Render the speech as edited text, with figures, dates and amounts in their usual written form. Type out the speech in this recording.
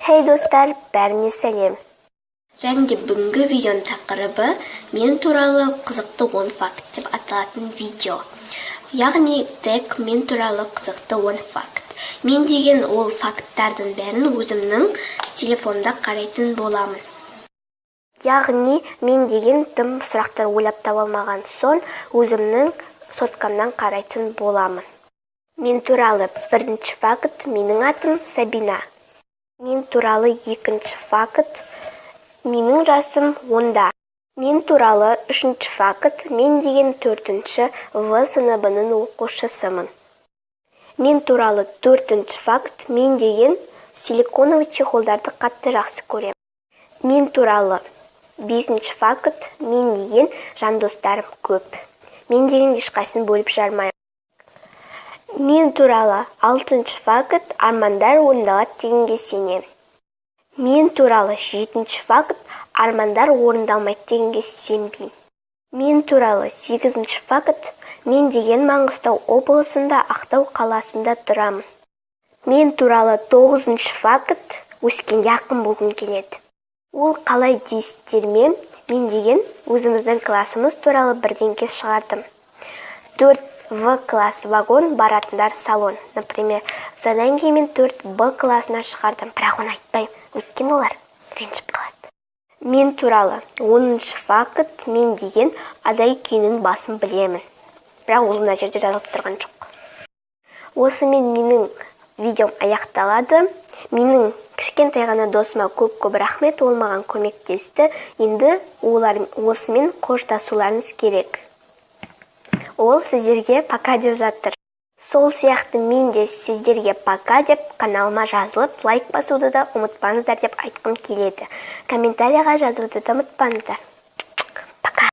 Hey достар, бәріне сәлем. Және бүгінгі видеоның тақырыбы мен туралы қызықты 10 факт деп аталатын видео. Яғни тек мен туралы қызықты 10 факт. Мен деген ол факттардың бәрін өзімнің телефонда қарайтын боламын. Яғни мен деген тым сұрақтар ойлап таба алмаған соң өзімнің соткамнан қарайтын боламын. Мен туралы бірінші факт, менің атым Сабина. Мен туралы екінші факт, менің жасым 10-да. Мен туралы үшінші факт, мен деген 4-ші В сыныбының оқушысымын. Мен туралы 4-ші факт, мен деген силиконовый чехолдарды қатты жақсы көремін. Мен туралы 5-ші факт, мен деген жан достарым көп. Мен деген ешқайсысын бөліп жармаймын. Мен туралы 6-ші факт, армандар орындалады дегенге сенемін. Мен туралы 7-ші факт, армандар орындалмайды дегенге сенбеймін. Мен туралы 8-ші факт, мен деген Маңғыстау облысында Ақтау қаласында тұрамын. Мен туралы 9-ші факт, өскенге ақын болғым келеді. Ол қалай дейсіздер ме? Мен деген өзіміздің классымыз туралы бірдеңке шығардым. 4В класс вагон, баратындар салон. Например, содан кейін мен 4Б классына шығардым, бірақ оны айтпаймын, өйткені олар ренжіп қалады. Мен туралы 10-ші факт, мен деген адай күйінің басын білемін. Бірақ ол мына жерде жазылып тұрған жоқ. Осымен менің видеом аяқталады. Менің кішкентай ғана досыма көп рахмет, ол маған көмектесті. Енді осымен қоштасуларыңыз керек. Ол сіздерге пока деп жатыр. Сол сияқты мен де сіздерге пока деп каналыма жазылып, лайк басуды да ұмытпаңыздар деп айтқым келеді. Комментарияға жазуды да ұмытпаңыздар.